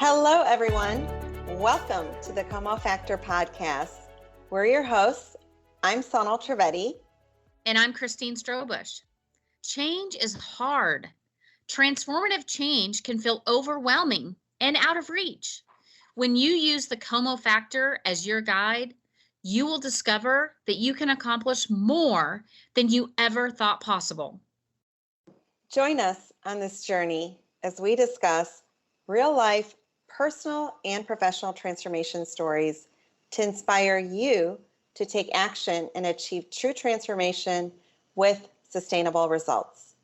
Hello, everyone. Welcome to the Como Factor podcast. We're your hosts. I'm Sonal Trivedi. And I'm Christine Strobush. Change is hard. Transformative change can feel overwhelming and out of reach. When you use the Como Factor as your guide, you will discover that you can accomplish more than you ever thought possible. Join us on this journey as we discuss real-life, personal, and professional transformation stories to inspire you to take action and achieve true transformation with sustainable results.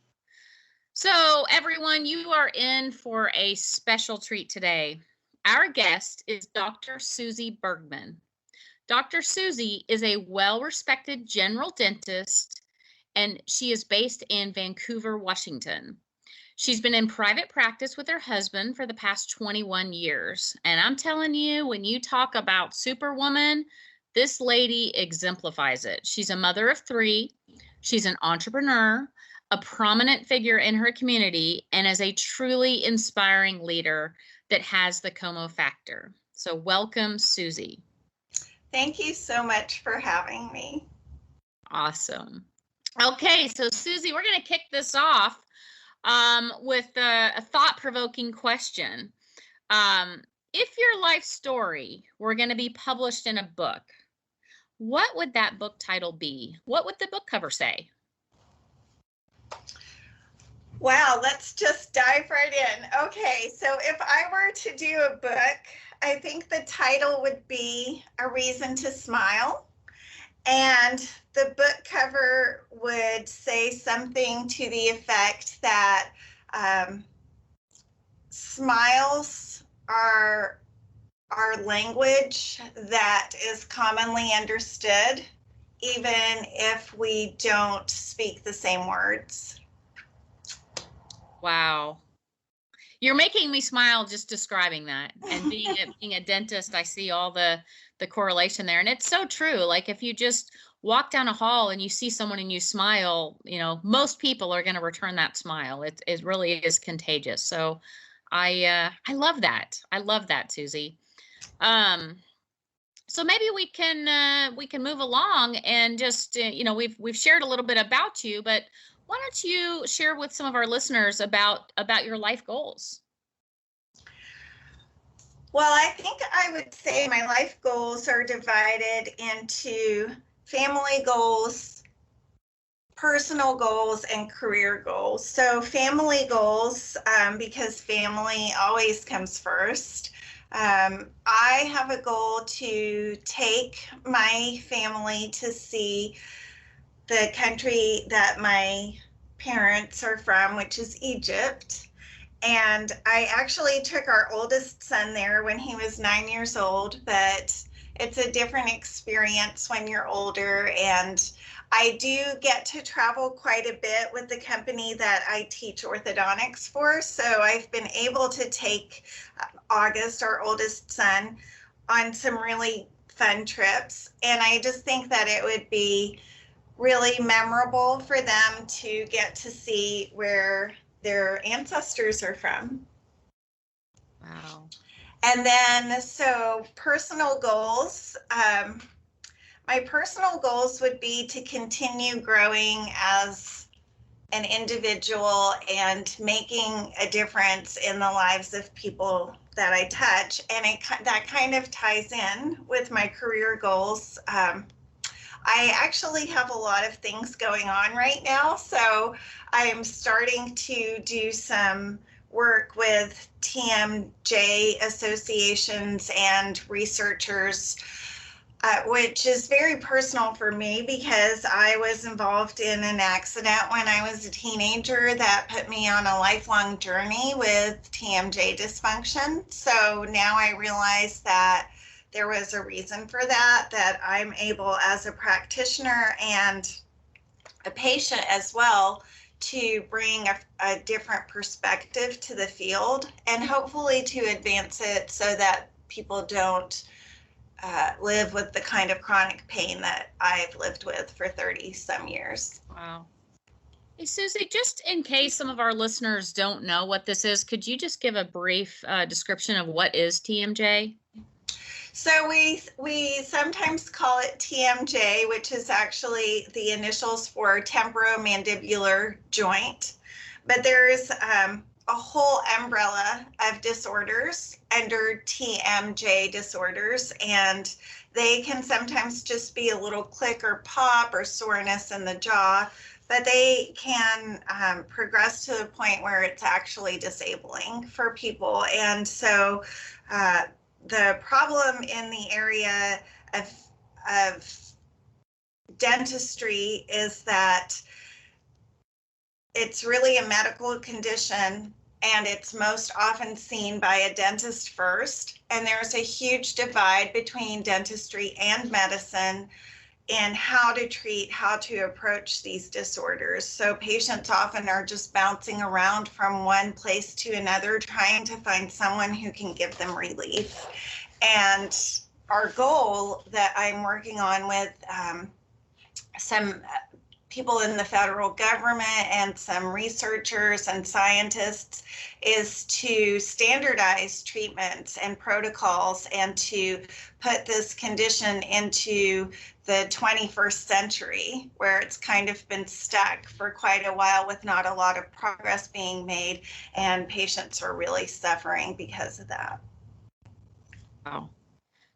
So, everyone, you are in for a special treat today. Our guest is Dr. Suzie Bergman. Dr. Suzie is a well-respected general dentist, and she is based in Vancouver, Washington. She's been in private practice with her husband for the past 21 years. And I'm telling you, when you talk about superwoman, this lady exemplifies it. She's a mother of 3. She's an entrepreneur, a prominent figure in her community, and is a truly inspiring leader that has the Como Factor. So welcome, Suzie. Thank you so much for having me. Awesome. Okay, so Suzie, we're going to kick this off with a thought-provoking question. If your life story were going to be published in a book, what would that book title be? What would the book cover say? Wow, let's just dive right in. Okay, so if I were to do a book, I think the title would be A Reason to Smile. And the book cover would say something to the effect that smiles are our language that is commonly understood, even if we don't speak the same words. Wow. You're making me smile just describing that. And being a dentist, I see all the correlation there. And it's so true. Like if you just walk down a hall and you see someone and you smile, most people are going to return that smile. It really is contagious. So I love that. I love that, Suzie. So maybe we can move along and just we've shared a little bit about you, but why don't you share with some of our listeners about your life goals? Well, I think I would say my life goals are divided into family goals, personal goals, and career goals. So family goals, because family always comes first. I have a goal to take my family to see the country that my parents are from, which is Egypt. And I actually took our oldest son there when he was 9 years old, but it's a different experience when you're older. And I do get to travel quite a bit with the company that I teach orthodontics for. So I've been able to take August, our oldest son, on some really fun trips. And I just think that it would be really memorable for them to get to see where their ancestors are from. Wow. And then, so personal goals. My personal goals would be to continue growing as an individual and making a difference in the lives of people that I touch. And that kind of ties in with my career goals. I actually have a lot of things going on right now, so I'm starting to do some work with TMJ associations and researchers, which is very personal for me because I was involved in an accident when I was a teenager that put me on a lifelong journey with TMJ dysfunction. So now I realize that there was a reason for that I'm able as a practitioner and a patient as well to bring a different perspective to the field and hopefully to advance it so that people don't live with the kind of chronic pain that I've lived with for 30 some years. Wow. Hey, Susie, just in case some of our listeners don't know what this is, could you just give a brief description of what is TMJ? So we sometimes call it TMJ, which is actually the initials for temporomandibular joint. But there's a whole umbrella of disorders under TMJ disorders, and they can sometimes just be a little click or pop or soreness in the jaw, but they can progress to the point where it's actually disabling for people. And so the problem in the area of dentistry is that it's really a medical condition, and it's most often seen by a dentist first. And there's a huge divide between dentistry and medicine in how to treat, how to approach these disorders. So patients often are just bouncing around from one place to another, trying to find someone who can give them relief. And our goal that I'm working on with some people in the federal government and some researchers and scientists is to standardize treatments and protocols and to put this condition into the 21st century, where it's kind of been stuck for quite a while with not a lot of progress being made, and patients are really suffering because of that. Wow.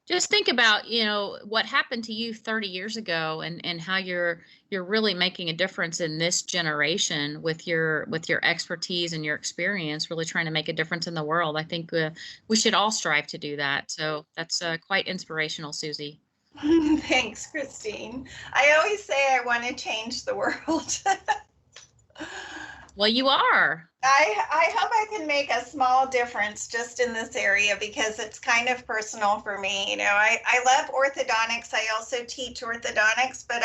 Just think about, what happened to you 30 years ago and how you're really making a difference in this generation with your expertise and your experience, really trying to make a difference in the world. I think we should all strive to do that. So that's quite inspirational, Susie. Thanks, Christine. I always say I want to change the world. Well, you are. I hope I can make a small difference just in this area, because it's kind of personal for me. I love orthodontics. I also teach orthodontics, but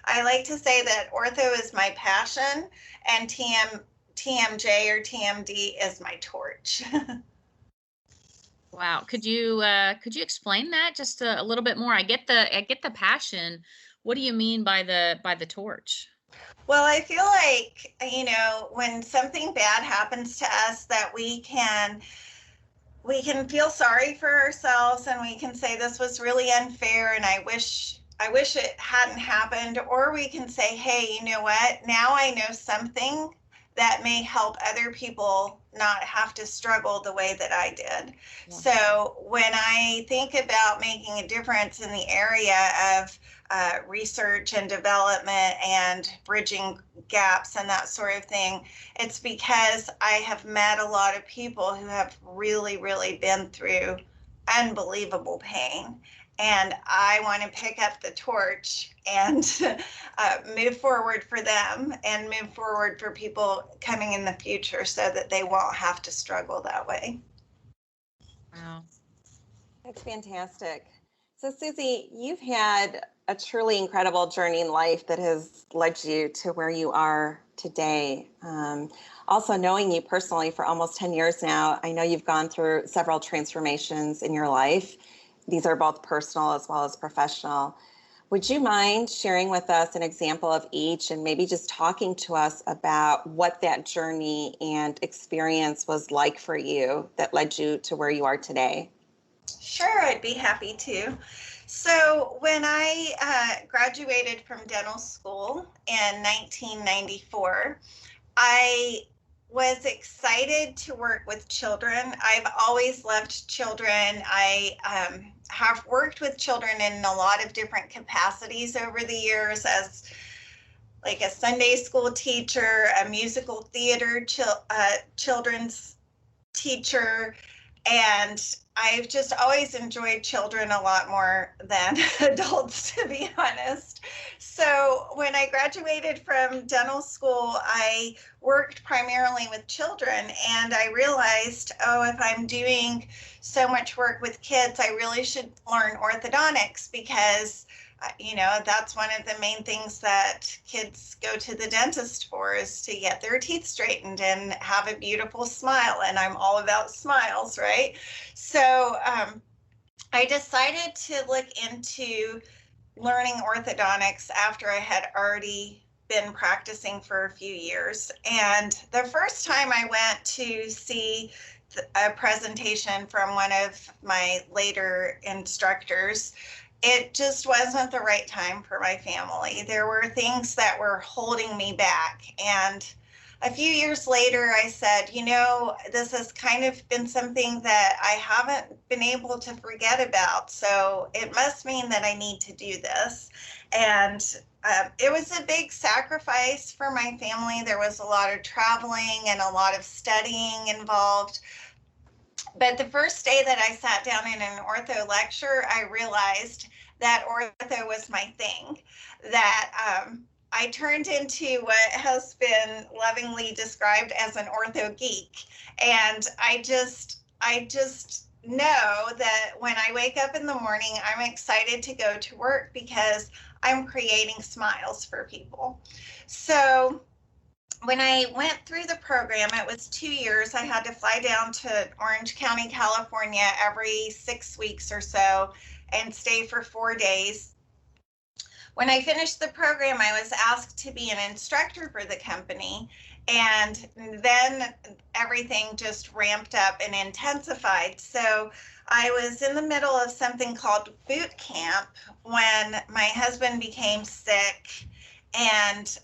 I like to say that ortho is my passion and TMJ or TMD is my torch. Wow. Could you explain that just a little bit more? I get the passion. What do you mean by the torch? Well, I feel like, when something bad happens to us, that we can feel sorry for ourselves, and we can say this was really unfair and I wish it hadn't happened. Or we can say, hey, you know what? Now I know something that may help other people not have to struggle the way that I did. Yeah. So when I think about making a difference in the area of research and development and bridging gaps and that sort of thing, it's because I have met a lot of people who have really, really been through unbelievable pain. And I want to pick up the torch and move forward for them and move forward for people coming in the future so that they won't have to struggle that way. Wow. That's fantastic. So Suzie, you've had a truly incredible journey in life that has led you to where you are today. Also, knowing you personally for almost 10 years now, I know you've gone through several transformations in your life. These are both personal as well as professional. Would you mind sharing with us an example of each and maybe just talking to us about what that journey and experience was like for you that led you to where you are today? Sure, I'd be happy to. So when I graduated from dental school in 1994, I was excited to work with children. I've always loved children. I have worked with children in a lot of different capacities over the years, as like a Sunday school teacher, a musical theater children's teacher, and I've just always enjoyed children a lot more than adults, to be honest. So when I graduated from dental school, I worked primarily with children, and I realized, if I'm doing so much work with kids, I really should learn orthodontics, because that's one of the main things that kids go to the dentist for, is to get their teeth straightened and have a beautiful smile. And I'm all about smiles, right? So I decided to look into learning orthodontics after I had already been practicing for a few years. And the first time I went to see a presentation from one of my later instructors, it just wasn't the right time for my family. There were things that were holding me back. And a few years later, I said, you know, this has kind of been something that I haven't been able to forget about. So it must mean that I need to do this. And it was a big sacrifice for my family. There was a lot of traveling and a lot of studying involved. But the first day that I sat down in an ortho lecture, I realized that ortho was my thing, that I turned into what has been lovingly described as an ortho geek. And I just know that when I wake up in the morning, I'm excited to go to work because I'm creating smiles for people. So when I went through the program, it was 2 years. I had to fly down to Orange County, California every 6 weeks or so and stay for 4 days. When I finished the program, I was asked to be an instructor for the company. And then everything just ramped up and intensified. So I was in the middle of something called boot camp when my husband became sick. And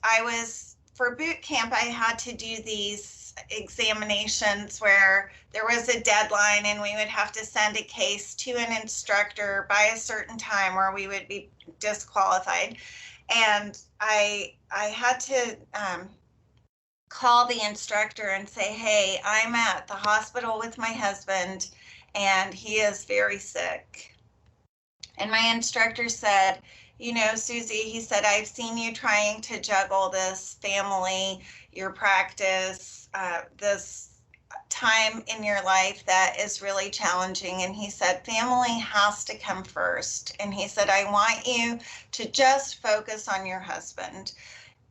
for boot camp, I had to do these examinations where there was a deadline and we would have to send a case to an instructor by a certain time or we would be disqualified. And I had to call the instructor and say, hey, I'm at the hospital with my husband and he is very sick. And my instructor said, you know, Suzie, he said, I've seen you trying to juggle this family, your practice, this time in your life that is really challenging. And he said, family has to come first. And he said, I want you to just focus on your husband.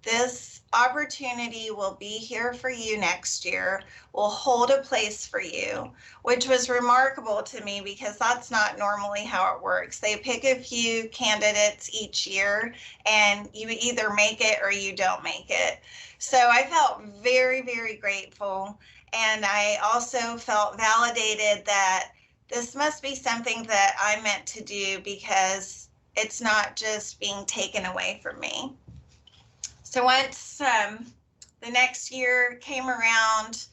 This opportunity will be here for you next year. We'll hold a place for you, which was remarkable to me because that's not normally how it works. They pick a few candidates each year and you either make it or you don't make it. So I felt very, very grateful. And I also felt validated that this must be something that I meant to do because it's not just being taken away from me. So once the next year came around,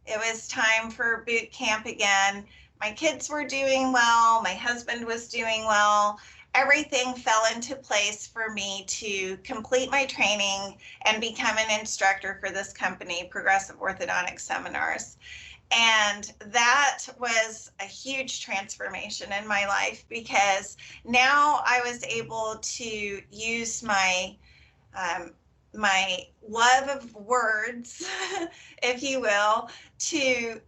it was time for boot camp again. My kids were doing well. My husband was doing well. Everything fell into place for me to complete my training and become an instructor for this company, Progressive Orthodontic Seminars. And that was a huge transformation in my life because now I was able to use my love of words, if you will, to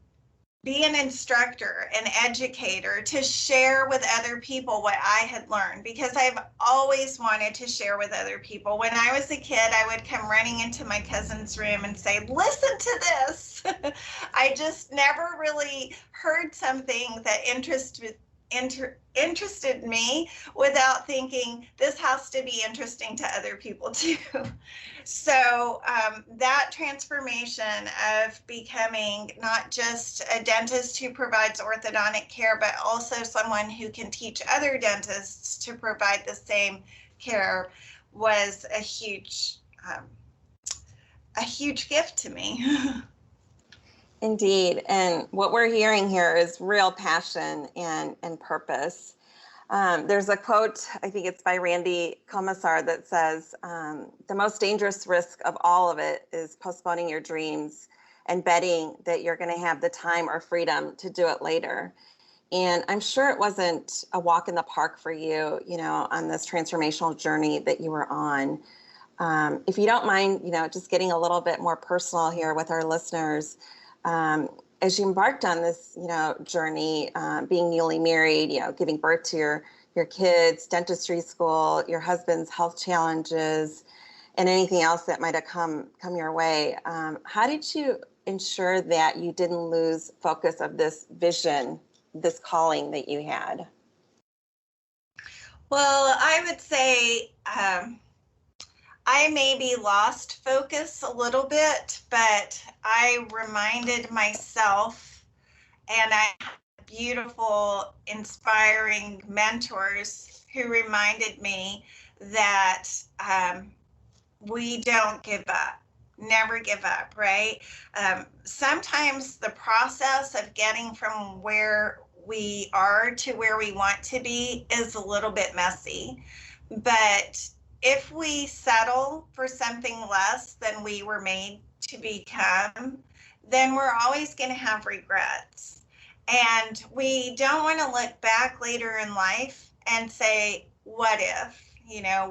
be an instructor, an educator, to share with other people what I had learned, because I've always wanted to share with other people. When I was a kid, I would come running into my cousin's room and say, listen to this. I just never really heard something that interested me without thinking this has to be interesting to other people too. So that transformation of becoming not just a dentist who provides orthodontic care, but also someone who can teach other dentists to provide the same care was a huge gift to me. Indeed. And what we're hearing here is real passion and purpose. There's a quote, I think it's by Randy Komisar, that says, the most dangerous risk of all of it is postponing your dreams and betting that you're going to have the time or freedom to do it later. And I'm sure it wasn't a walk in the park for you, on this transformational journey that you were on. If you don't mind, just getting a little bit more personal here with our listeners, as you embarked on this, journey, being newly married, giving birth to your kids, dentistry school, your husband's health challenges, and anything else that might have come your way, how did you ensure that you didn't lose focus of this vision, this calling that you had? Well, I would say I maybe lost focus a little bit, but I reminded myself, and I had beautiful, inspiring mentors who reminded me that we don't give up. Never give up, right? Sometimes the process of getting from where we are to where we want to be is a little bit messy. But if we settle for something less than we were made to become, then we're always going to have regrets. And we don't want to look back later in life and say, what if?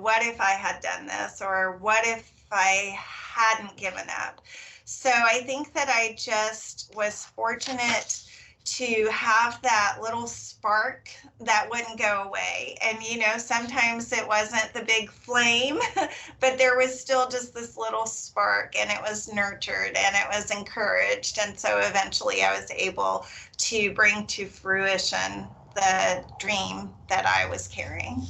What if I had done this? Or what if I hadn't given up? So I think that I just was fortunate to have that little spark that wouldn't go away. And, sometimes it wasn't the big flame, but there was still just this little spark, and it was nurtured and it was encouraged. And so eventually I was able to bring to fruition the dream that I was carrying.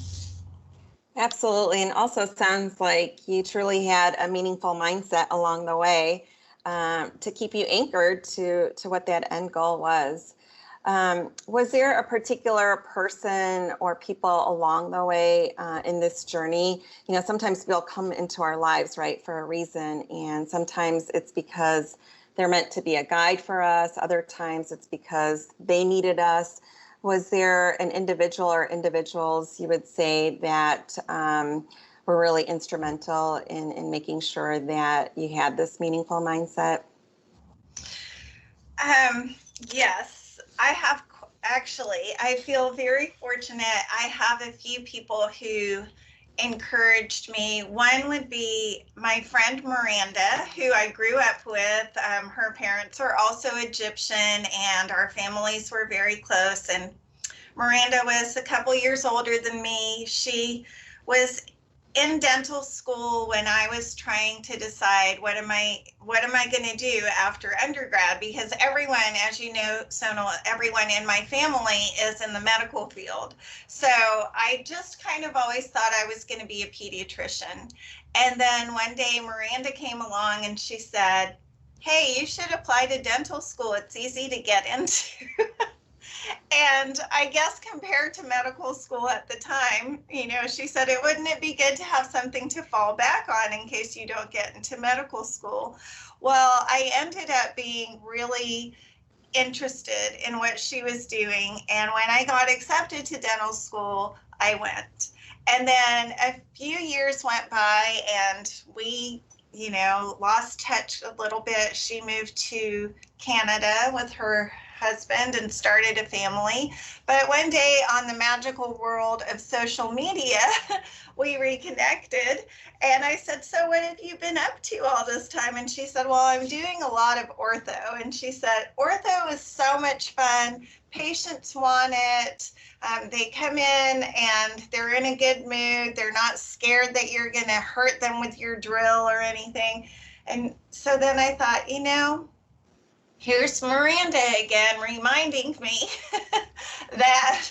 Absolutely. And also sounds like you truly had a meaningful mindset along the way to keep you anchored to what that end goal was. Was there a particular person or people along the way in this journey? Sometimes people come into our lives, right, for a reason. And sometimes it's because they're meant to be a guide for us. Other times it's because they needed us. Was there an individual or individuals you would say that were really instrumental in making sure that you had this meaningful mindset? Yes, I have actually. I feel very fortunate. I have a few people who encouraged me. One would be my friend Miranda, who I grew up with. Her parents are also Egyptian, and our families were very close. And Miranda was a couple years older than me. She was in dental school when I was trying to decide what am I going to do after undergrad, because everyone, as you know, Sonal, everyone in my family is in the medical field. So I just kind of always thought I was going to be a pediatrician. And then one day Miranda came along and she said, "Hey, you should apply to dental school. It's easy to get into." And I guess compared to medical school at the time, she said, wouldn't it be good to have something to fall back on in case you don't get into medical school? Well, I ended up being really interested in what she was doing. And when I got accepted to dental school, I went. And then a few years went by and we lost touch a little bit. She moved to Canada with her husband and started a family. But one day on the magical world of social media, we reconnected. And I said, "So what have you been up to all this time?" And she said, "Well, I'm doing a lot of ortho." And she said, "Ortho is so much fun. Patients want it. They come in and they're in a good mood. They're not scared that you're going to hurt them with your drill or anything." And so then I thought, here's Miranda again reminding me that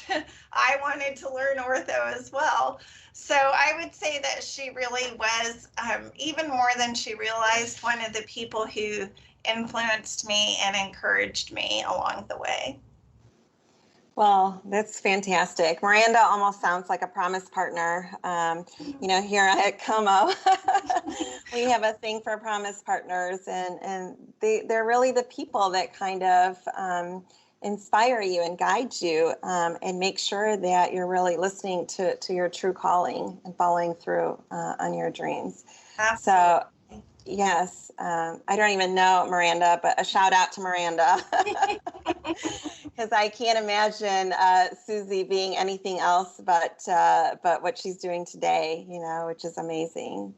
I wanted to learn ortho as well. So I would say that she really was, even more than she realized, one of the people who influenced me and encouraged me along the way. Well, that's fantastic. Miranda almost sounds like a promise partner. Here at Como, we have a thing for promise partners, and they're really the people that kind of inspire you and guide you and make sure that you're really listening to your true calling and following through on your dreams. Absolutely. So, yes, I don't even know Miranda, but a shout out to Miranda. Because I can't imagine Suzie being anything else but what she's doing today, which is amazing.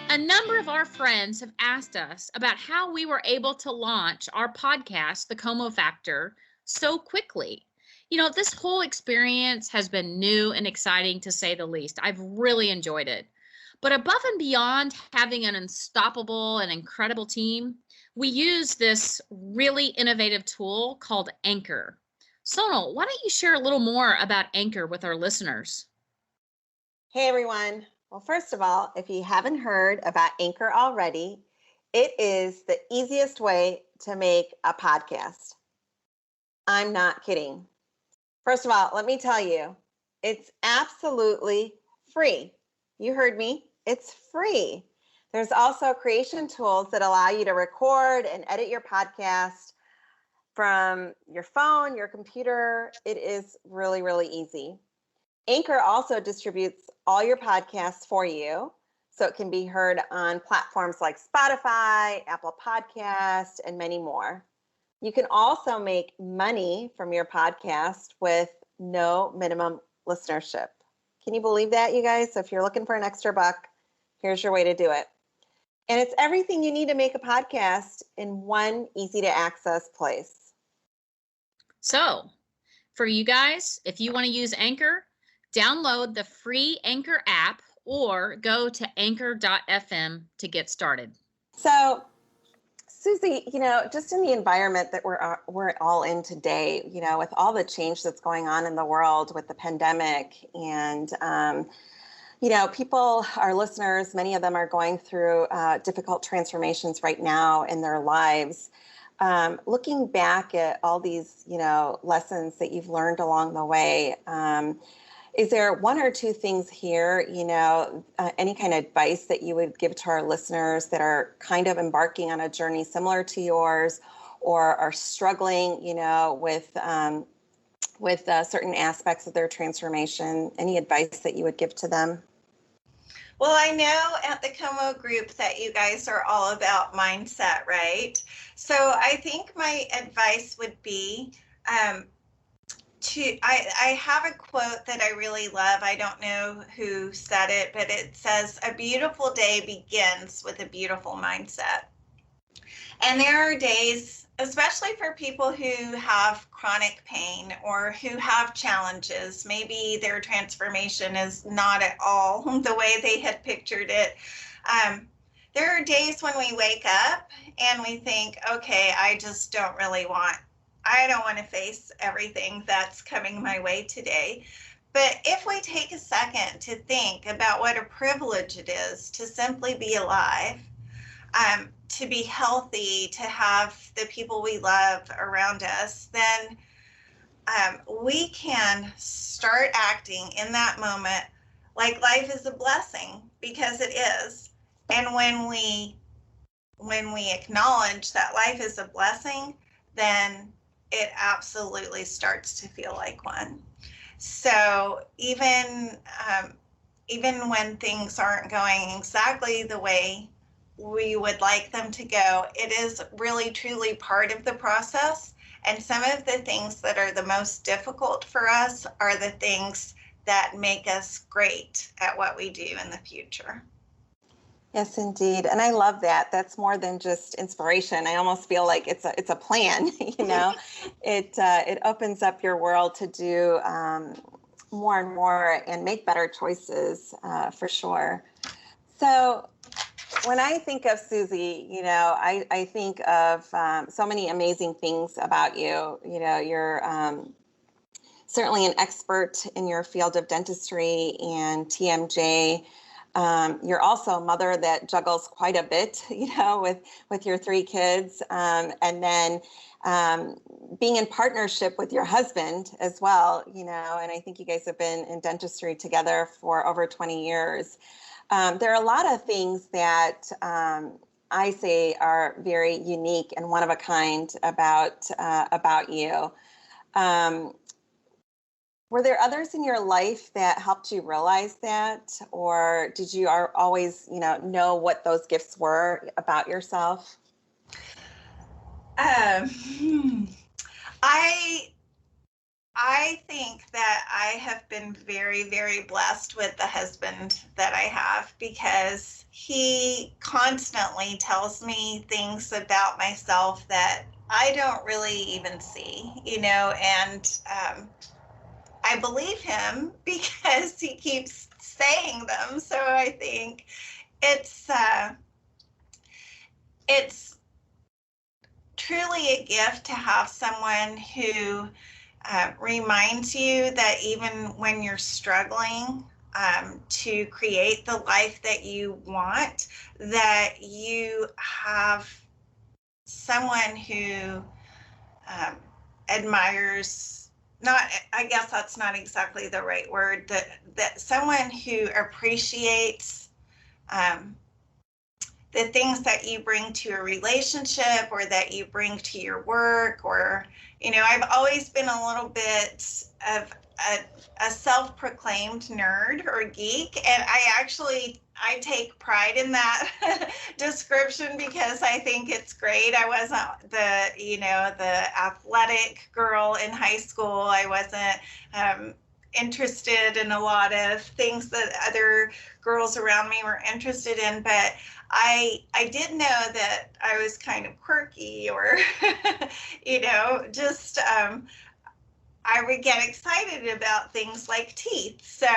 A number of our friends have asked us about how we were able to launch our podcast, The Como Factor, so quickly. This whole experience has been new and exciting, to say the least. I've really enjoyed it. But above and beyond having an unstoppable and incredible team, we use this really innovative tool called Anchor. Sonal, why don't you share a little more about Anchor with our listeners? Hey everyone. Well, first of all, if you haven't heard about Anchor already, it is the easiest way to make a podcast. I'm not kidding. First of all, let me tell you, it's absolutely free. You heard me. It's free. There's also creation tools that allow you to record and edit your podcast from your phone, your computer. It is really, really easy. Anchor also distributes all your podcasts for you, so it can be heard on platforms like Spotify, Apple Podcasts, and many more. You can also make money from your podcast with no minimum listenership. Can you believe that, you guys? So if you're looking for an extra buck, here's your way to do it. And it's everything you need to make a podcast in one easy to access place. So for you guys, if you want to use Anchor, download the free Anchor app or go to anchor.fm to get started. So Suzie, just in the environment that we're all in today, with all the change that's going on in the world with the pandemic, and people, our listeners, many of them are going through difficult transformations right now in their lives. Looking back at all these, lessons that you've learned along the way, is there one or two things here, any kind of advice that you would give to our listeners that are kind of embarking on a journey similar to yours, or are struggling, with certain aspects of their transformation? Any advice that you would give to them? Well, I know at the Como group that you guys are all about mindset, right? So I think my advice would be I have a quote that I really love. I don't know who said it, but it says, "A beautiful day begins with a beautiful mindset." And there are days, especially for people who have chronic pain or who have challenges, maybe their transformation is not at all the way they had pictured it. There are days when we wake up and we think, okay, I don't want to face everything that's coming my way today. But if we take a second to think about what a privilege it is to simply be alive, to be healthy, to have the people we love around us, then we can start acting in that moment like life is a blessing, because it is. And when we acknowledge that life is a blessing, then it absolutely starts to feel like one. So even when things aren't going exactly the way we would like them to go, it is really truly part of the process. And some of the things that are the most difficult for us are the things that make us great at what we do in the future. Yes, indeed. And I love that. That's more than just inspiration. I almost feel like it's a plan, It opens up your world to do more and more and make better choices, for sure. So when I think of Suzie, I think of so many amazing things about you. You're certainly an expert in your field of dentistry and TMJ. You're also a mother that juggles quite a bit, with your three kids, and then being in partnership with your husband as well, and I think you guys have been in dentistry together for over 20 years. There are a lot of things that I say are very unique and one of a kind about you. Were there others in your life that helped you realize that, or did you always, know what those gifts were about yourself? I think that I have been very, very blessed with the husband that I have, because he constantly tells me things about myself that I don't really even see, and I believe him because he keeps saying them. So I think it's truly a gift to have someone who reminds you that even when you're struggling, to create the life that you want, that you have someone who admires, not, I guess that's not exactly the right word, that someone who appreciates the things that you bring to a relationship or that you bring to your work. Or, you know, I've always been a little bit of a self-proclaimed nerd or geek, and I take pride in that description because I think it's great. I wasn't the athletic girl in high school. I wasn't interested in a lot of things that other girls around me were interested in, but I did know that I was kind of quirky, or just I would get excited about things like teeth. So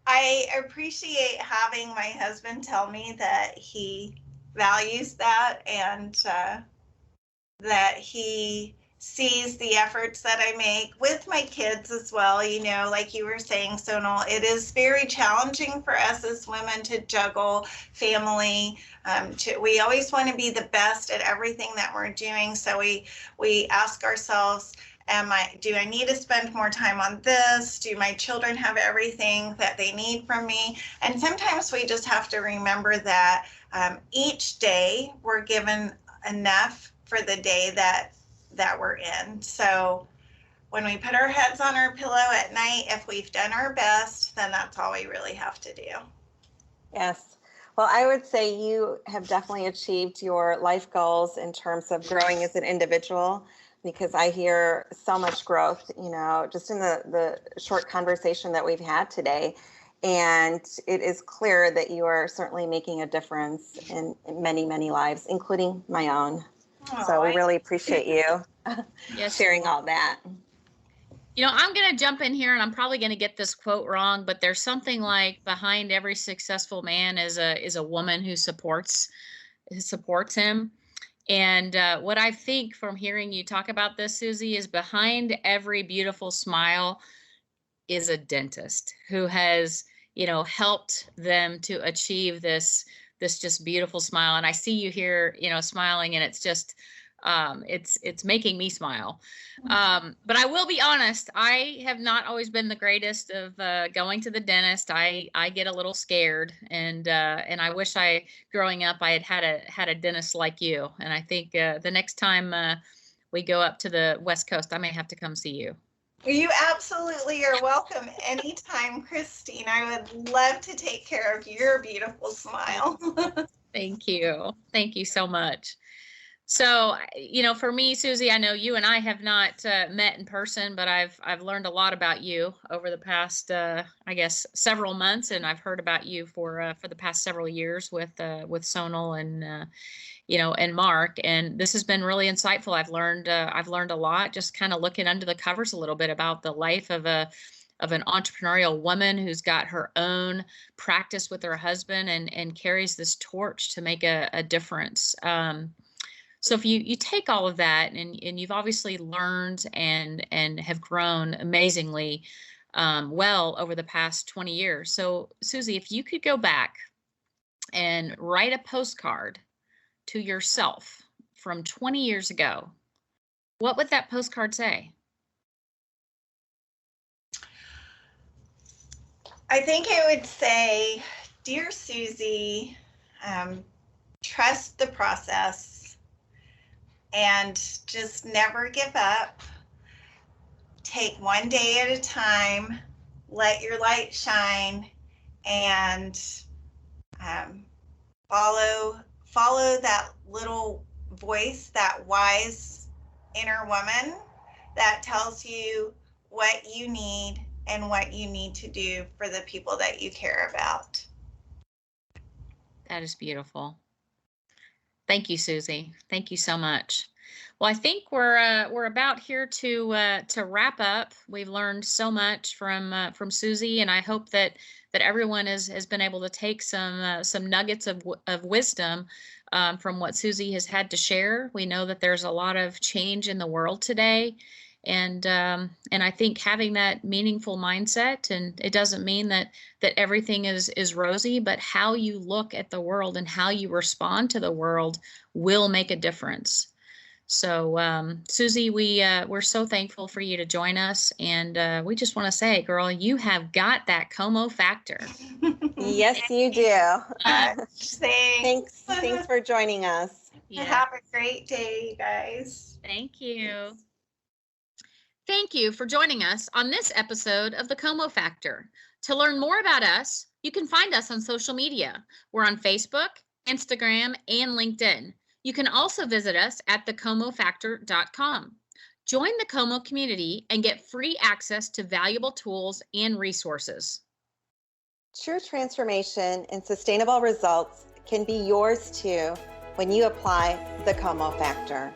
I appreciate having my husband tell me that he values that, and that he sees the efforts that I make with my kids as well. You know, like you were saying, Sonal, it is very challenging for us as women to juggle family. We always want to be the best at everything that we're doing. So we ask ourselves, do I need to spend more time on this? Do my children have everything that they need from me? And sometimes we just have to remember that each day we're given enough for the day that we're in. So when we put our heads on our pillow at night, if we've done our best, then that's all we really have to do. Yes. Well, I would say you have definitely achieved your life goals in terms of growing as an individual, because I hear so much growth, you know, just in the short conversation that we've had today. And it is clear that you are certainly making a difference in many, many lives, including my own. So we really appreciate you sharing all that. You know, I'm going to jump in here, and I'm probably going to get this quote wrong, but there's something like, behind every successful man is a woman who supports him. And what I think from hearing you talk about this, Suzie, is behind every beautiful smile is a dentist who has, you know, helped them to achieve this just beautiful smile. And I see you here, you know, smiling, and it's just, it's making me smile. But I will be honest, I have not always been the greatest of going to the dentist. I get a little scared, and I wish growing up, I had a dentist like you. And I think the next time we go up to the West Coast, I may have to come see you. You absolutely are welcome anytime, Christine. I would love to take care of your beautiful smile. Thank you. Thank you so much. So, you know, for me, Suzie, I know you and I have not met in person, but I've learned a lot about you over the past, I guess, several months, and I've heard about you for the past several years with Sonal and and Mark, and this has been really insightful. I've learned a lot, just kind of looking under the covers a little bit about the life of an entrepreneurial woman who's got her own practice with her husband and carries this torch to make a difference. So if you take all of that, and you've obviously learned and have grown amazingly well over the past 20 years. So Suzie, if you could go back and write a postcard to yourself from 20 years ago, what would that postcard say? I think it would say, "Dear Suzie, trust the process and just never give up. Take one day at a time, let your light shine, and follow that little voice, that wise inner woman that tells you what you need and what you need to do for the people that you care about." That is beautiful. Thank you, Suzie. Thank you so much. Well, I think we're about here to wrap up. We've learned so much from Suzie, and I hope that everyone has been able to take some nuggets of wisdom from what Suzie has had to share. We know that there's a lot of change in the world today, And I think having that meaningful mindset, and it doesn't mean that everything is rosy, but how you look at the world and how you respond to the world will make a difference. So, Suzie, we're so thankful for you to join us, and we just want to say, girl, you have got that Como factor. Yes, you do. Thanks. Thanks for joining us. Yeah. Have a great day, you guys. Thank you. Thank you for joining us on this episode of the Como Factor. To learn more about us, you can find us on social media. We're on Facebook, Instagram, and LinkedIn. You can also visit us at thecomofactor.com. Join the Como community and get free access to valuable tools and resources. True transformation and sustainable results can be yours too when you apply the Como Factor.